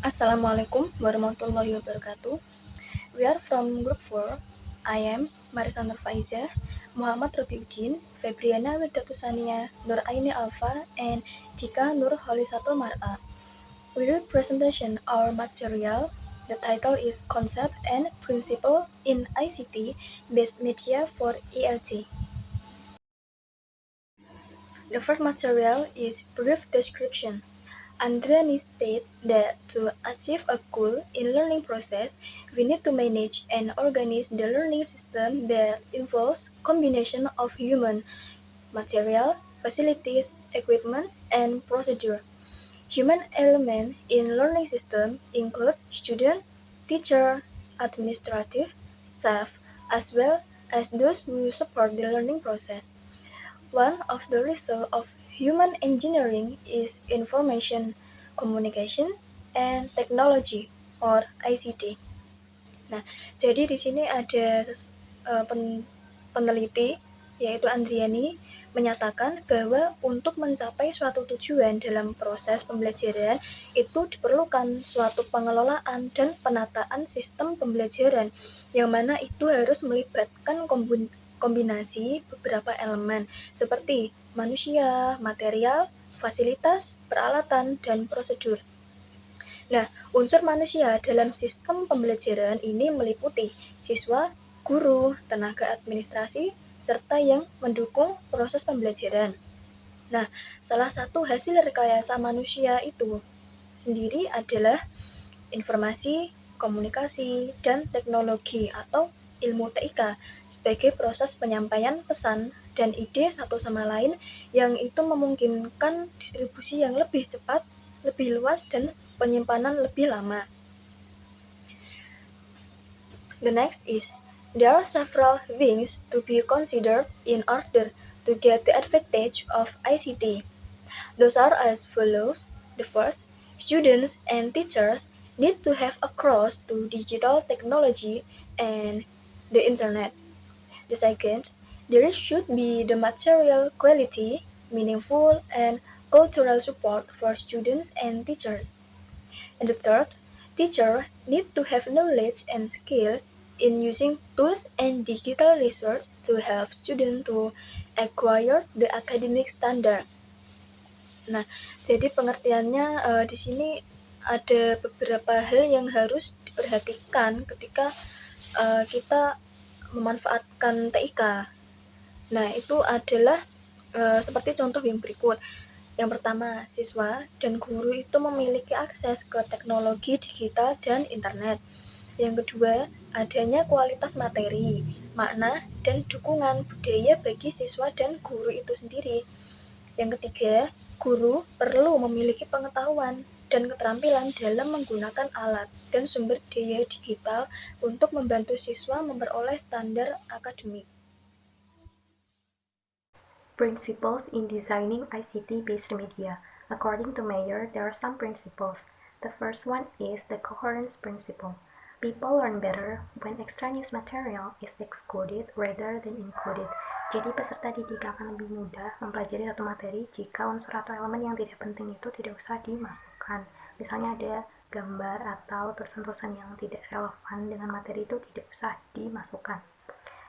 Assalamualaikum warahmatullahi wabarakatuh. We are from Group 4. I am Marisa Nur Faiza, Muhammad Robiuddin, Febriana Widatusania, Nur Aini Alfa, and Dika Nur Holisatul Mar'a. We will presentation our material. The title is Concept and Principle in ICT Based Media for ELT. The first material is brief description. Andriani states that to achieve a goal in learning process, we need to manage and organize the learning system that involves combination of human, material, facilities, equipment, and procedure. Human element in learning system includes student, teacher, administrative, staff, as well as those who support the learning process. One of the results of human engineering is information communication and technology or ICT. Nah, jadi di sini ada peneliti yaitu Andriani menyatakan bahwa untuk mencapai suatu tujuan dalam proses pembelajaran itu diperlukan suatu pengelolaan dan penataan sistem pembelajaran yang mana itu harus melibatkan kombinasi beberapa elemen seperti manusia, material, fasilitas, peralatan, dan prosedur. Nah, unsur manusia dalam sistem pembelajaran ini meliputi siswa, guru, tenaga administrasi, serta yang mendukung proses pembelajaran. Nah, salah satu hasil rekayasa manusia itu sendiri adalah informasi, komunikasi, dan teknologi atau ilmu TIK sebagai proses penyampaian pesan dan ide satu sama lain yang itu memungkinkan distribusi yang lebih cepat, lebih luas, dan penyimpanan lebih lama. The next is, there are several things to be considered in order to get the advantage of ICT. Those are as follows. The first, students and teachers need to have access to digital technology and the internet. The second, there should be the material quality, meaningful, and cultural support for students and teachers. And the third, teachers need to have knowledge and skills in using tools and digital resources to help students to acquire the academic standard. Nah, jadi pengertiannya di sini ada beberapa hal yang harus diperhatikan ketika kita memanfaatkan TIK. Nah, itu adalah seperti contoh yang berikut. Yang pertama, siswa dan guru itu memiliki akses ke teknologi digital dan internet. Yang kedua, adanya kualitas materi, makna, dan dukungan budaya bagi siswa dan guru itu sendiri. Yang ketiga, guru perlu memiliki pengetahuan dan keterampilan dalam menggunakan alat dan sumber daya digital untuk membantu siswa memperoleh standar akademik. Principles in designing ICT-based media. According to Mayer, there are some principles. The first one is the coherence principle. People learn better when extraneous material is excluded rather than included. Jadi peserta didik akan lebih mudah mempelajari satu materi jika unsur atau elemen yang tidak penting itu tidak usah dimasukkan. Misalnya ada gambar atau tulisan-tulisan yang tidak relevan dengan materi itu tidak usah dimasukkan.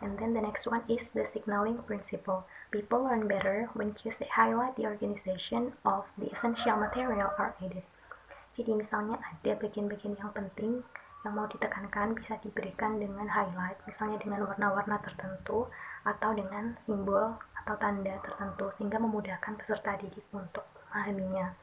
And then the next one is the signaling principle. People learn better when cues that highlight the organization of the essential material are added. Jadi misalnya ada bagian-bagian yang penting yang mau ditekankan bisa diberikan dengan highlight, misalnya dengan warna-warna tertentu atau dengan simbol atau tanda tertentu sehingga memudahkan peserta didik untuk memahaminya.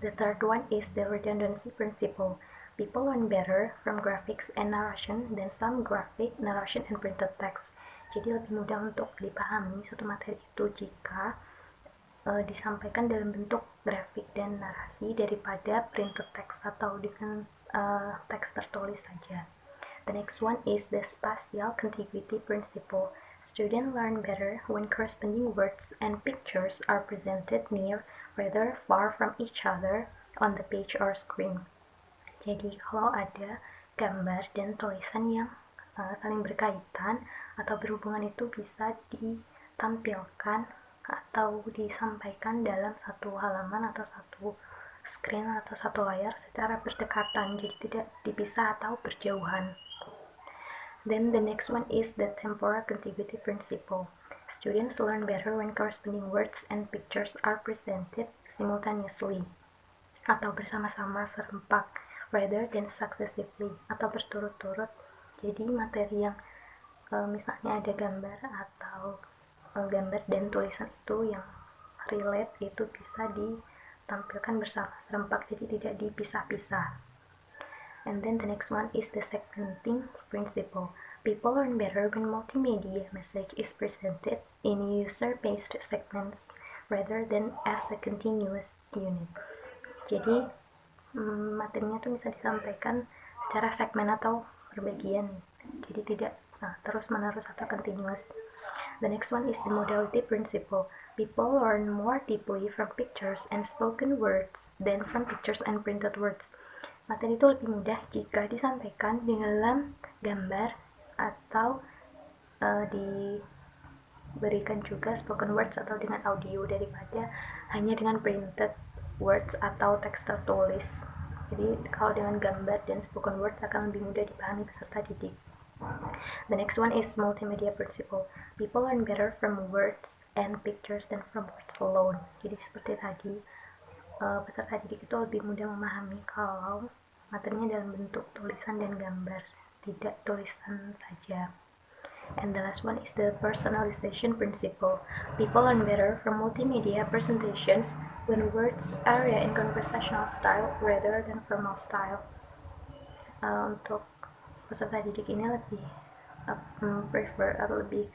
The third one is the redundancy principle. People learn better from graphics and narration than some graphic, narration, and printed text. Jadi lebih mudah untuk dipahami suatu materi itu jika disampaikan dalam bentuk grafik dan narasi daripada printed text atau dengan teks tertulis saja. The next one is the spatial contiguity principle. Students learn better when corresponding words and pictures are presented near rather far from each other on the page or screen. Jadi kalau ada gambar dan tulisan yang saling berkaitan atau berhubungan itu bisa ditampilkan atau disampaikan dalam satu halaman atau satu screen atau satu layar secara berdekatan, jadi tidak dipisah atau berjauhan. Then the next one is the temporal contiguity principle. Students learn better when corresponding words and pictures are presented simultaneously atau bersama-sama serempak rather than successively atau berturut-turut. Jadi materi yang misalnya ada gambar atau gambar dan tulisan itu yang relate itu bisa ditampilkan bersama serempak, jadi tidak dipisah-pisah. And then the next one is the segmenting principle. People learn better when multimedia message is presented in user-based segments rather than as a continuous unit. Jadi materinya tuh bisa disampaikan secara segmen atau berbagian, jadi tidak terus-menerus atau continuous. The next one is the modality principle. People learn more deeply from pictures and spoken words than from pictures and printed words. Materi itu lebih mudah jika disampaikan di dalam gambar atau diberikan juga spoken words atau dengan audio daripada hanya dengan printed words atau teks tertulis. Jadi kalau dengan gambar dan spoken words akan lebih mudah dipahami peserta didik. The next one is multimedia principle. People learn better from words and pictures than from words alone. Jadi seperti tadi, peserta didik itu lebih mudah memahami kalau materinya dalam bentuk tulisan dan gambar, tidak tulisan saja. And the last one is the personalization principle. People learn better from multimedia presentations when words, area, and conversational style rather than formal style. Untuk peserta didik ini lebih prefer atau lebih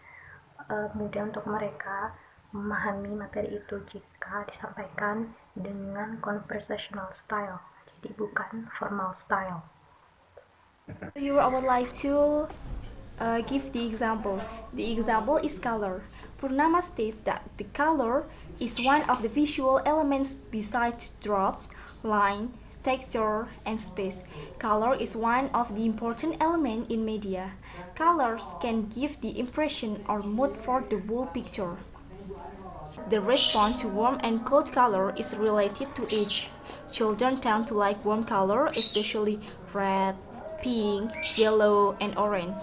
mudah untuk mereka memahami materi itu jika disampaikan dengan conversational style, jadi bukan formal style. Here I would like to give the example. The example is color. Purnama states that the color is one of the visual elements besides drop, line, texture, and space. Color is one of the important elements in media. Colors can give the impression or mood for the whole picture. The response to warm and cold color is related to age. Children tend to like warm color, especially red, pink, yellow, and orange.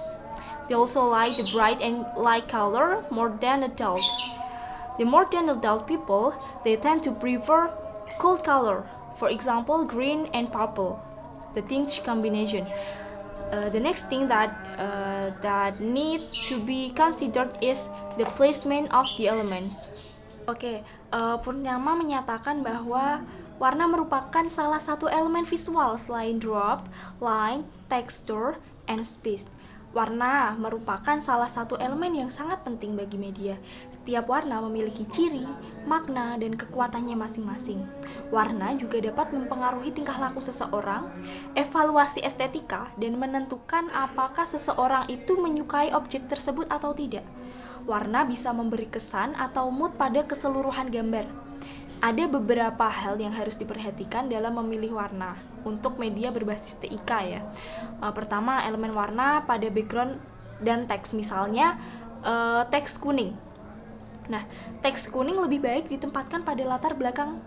They also like the bright and light color more than adults. The more than adult people, they tend to prefer cold color. For example, green and purple, the tinge combination. The next thing that need to be considered is the placement of the elements. Purnama menyatakan bahwa warna merupakan salah satu elemen visual selain drop, line, texture, and space. Warna merupakan salah satu elemen yang sangat penting bagi media. Setiap warna memiliki ciri, makna, dan kekuatannya masing-masing. Warna juga dapat mempengaruhi tingkah laku seseorang, evaluasi estetika, dan menentukan apakah seseorang itu menyukai objek tersebut atau tidak. Warna bisa memberi kesan atau mood pada keseluruhan gambar. Ada beberapa hal yang harus diperhatikan dalam memilih warna untuk media berbasis TIK ya. Pertama, elemen warna pada background dan teks, misalnya teks kuning. Nah, teks kuning lebih baik ditempatkan pada latar belakang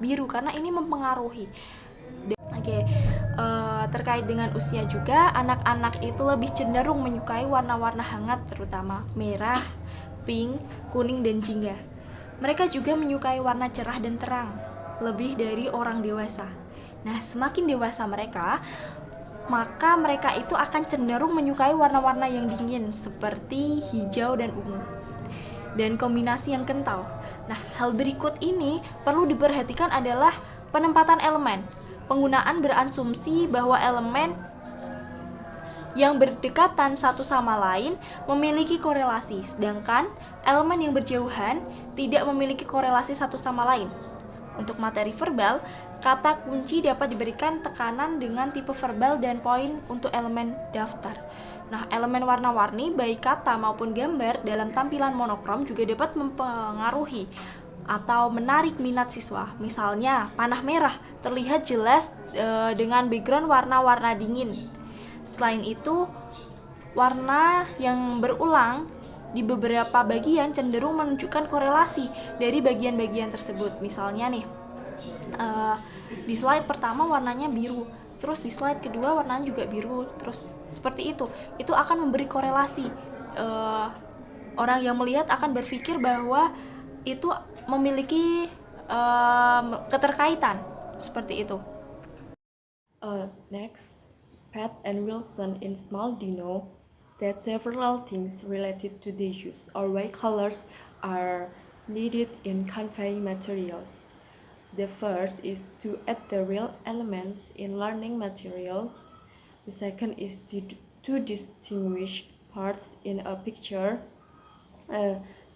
biru karena ini mempengaruhi. Terkait dengan usia juga, anak-anak itu lebih cenderung menyukai warna-warna hangat, terutama merah, pink, kuning, dan jingga. Mereka juga menyukai warna cerah dan terang, lebih dari orang dewasa. Nah, semakin dewasa mereka, maka mereka itu akan cenderung menyukai warna-warna yang dingin, seperti hijau dan ungu, dan kombinasi yang kental. Nah, hal berikut ini perlu diperhatikan adalah penempatan elemen. Penggunaan berasumsi bahwa elemen yang berdekatan satu sama lain memiliki korelasi, sedangkan elemen yang berjauhan tidak memiliki korelasi satu sama lain. Untuk materi verbal, kata kunci dapat diberikan tekanan dengan tipe verbal dan poin untuk elemen daftar. Nah, elemen warna-warni baik kata maupun gambar dalam tampilan monokrom juga dapat mempengaruhi atau menarik minat siswa. Misalnya, panah merah terlihat jelas dengan background warna-warna dingin. Selain itu, warna yang berulang di beberapa bagian cenderung menunjukkan korelasi dari bagian-bagian tersebut. Misalnya nih, Di slide pertama warnanya biru, terus di slide kedua warnanya juga biru, terus seperti itu. Itu akan memberi korelasi. Orang yang melihat akan berpikir bahwa itu memiliki keterkaitan, seperti itu. Next, Pat and Wilson in Small Dino state several things related to the use or why colors are needed in conveying materials. The first is to add the real elements in learning materials. The second is to distinguish parts in a picture.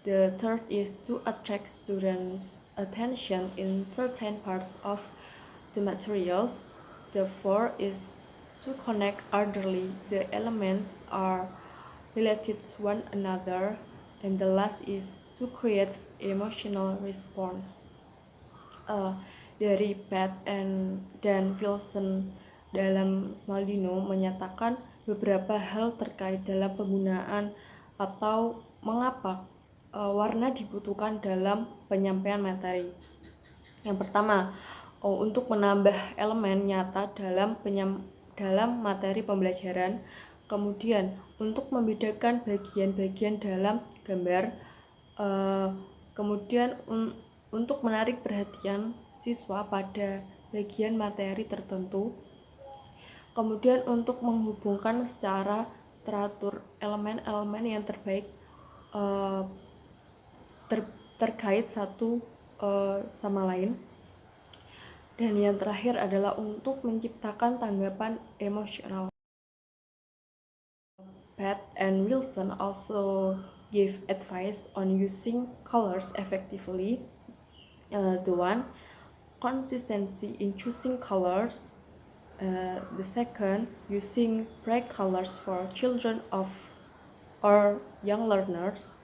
The third is to attract students' attention in certain parts of the materials. The fourth is to connect orderly the elements are related to one another. And the last is to create emotional response. Dari Pat dan Wilson dalam Small Dino menyatakan beberapa hal terkait dalam penggunaan atau mengapa warna dibutuhkan dalam penyampaian materi. Yang pertama, untuk menambah elemen nyata dalam materi pembelajaran. Kemudian untuk membedakan bagian-bagian dalam gambar. Kemudian untuk menarik perhatian siswa pada bagian materi tertentu. Kemudian untuk menghubungkan secara teratur elemen-elemen yang terbaik terkait satu sama lain. Dan yang terakhir adalah untuk menciptakan tanggapan emosional. Pat and Wilson also give advice on using colors effectively. The one, consistency in choosing colors. The second, using bright colors for children or young learners.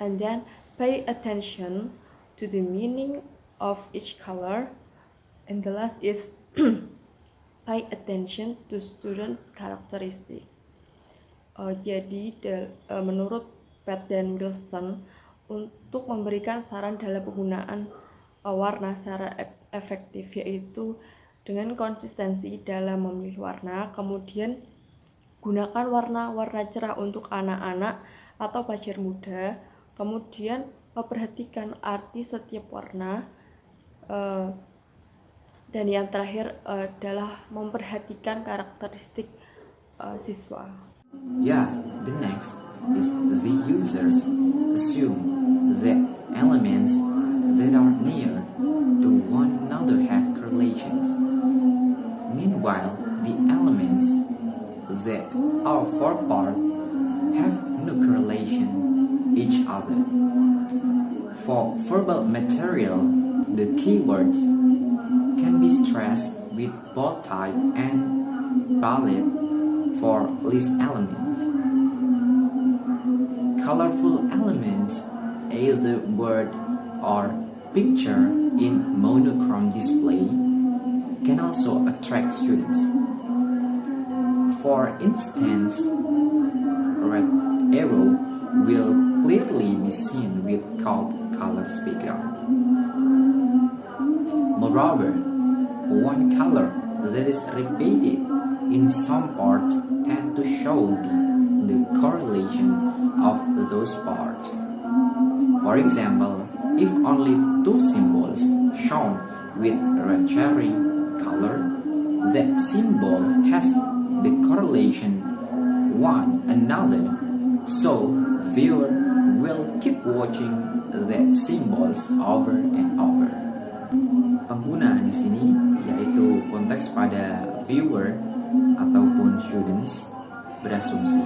And then pay attention to the meaning of each color. And the last is pay attention to students' characteristic. Jadi menurut Pat dan Wilson, untuk memberikan saran dalam penggunaan warna secara efektif, yaitu dengan konsistensi dalam memilih warna, kemudian gunakan warna-warna cerah untuk anak-anak atau pelajar muda, kemudian memperhatikan arti setiap warna, dan yang terakhir adalah memperhatikan karakteristik siswa. Yeah, the next is the users assume that elements that are near to one another have correlations. Meanwhile, the elements that are far apart have no correlation each other. For verbal material, the keywords can be stressed with bold type and bolded for list elements. Colorful elements, either word or picture in monochrome display, can also attract students. For instance, red arrow will clearly be seen with cold colors background. Moreover, one color that is repeated in some parts tend to show the correlation of those parts. For example, if only two symbols shown with red cherry color, that symbol has the correlation one another, so viewer will keep watching that symbols over and over. Pengguna di sini yaitu konteks pada viewer ataupun students berasumsi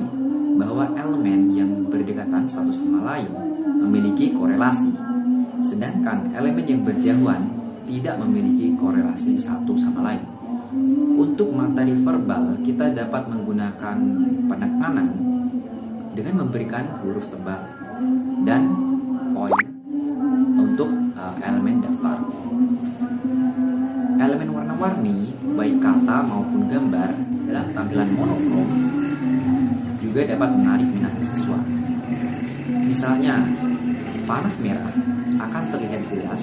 bahwa elemen yang berdekatan satu sama lain memiliki korelasi, sedangkan elemen yang berjauhan tidak memiliki korelasi satu sama lain. Untuk materi verbal, kita dapat menggunakan penekanan dengan memberikan huruf tebal dan poin untuk elemen daftar. Elemen warna-warni, baik kata maupun gambar, dalam tampilan monokrom juga dapat menarik minat siswa. Misalnya, panah merah akan terlihat jelas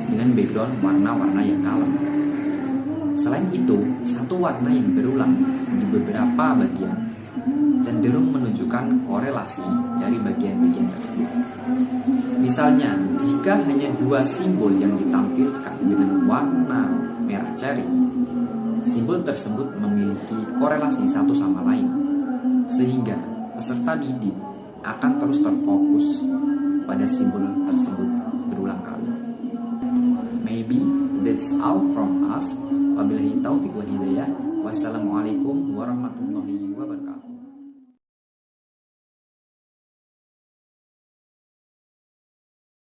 dengan background warna-warna yang kalem. Selain itu, satu warna yang berulang di beberapa bagian cenderung menunjukkan korelasi dari bagian-bagian tersebut. Misalnya, jika hanya dua simbol yang ditampilkan dengan warna merah ceri, simbol tersebut memiliki korelasi satu sama lain, sehingga peserta didik akan terus terfokus pada simbol tersebut berulang kali. Maybe that's all from us. Wabillahi taufiq wal hidayah. Wassalamualaikum warahmatullahi wabarakatuh.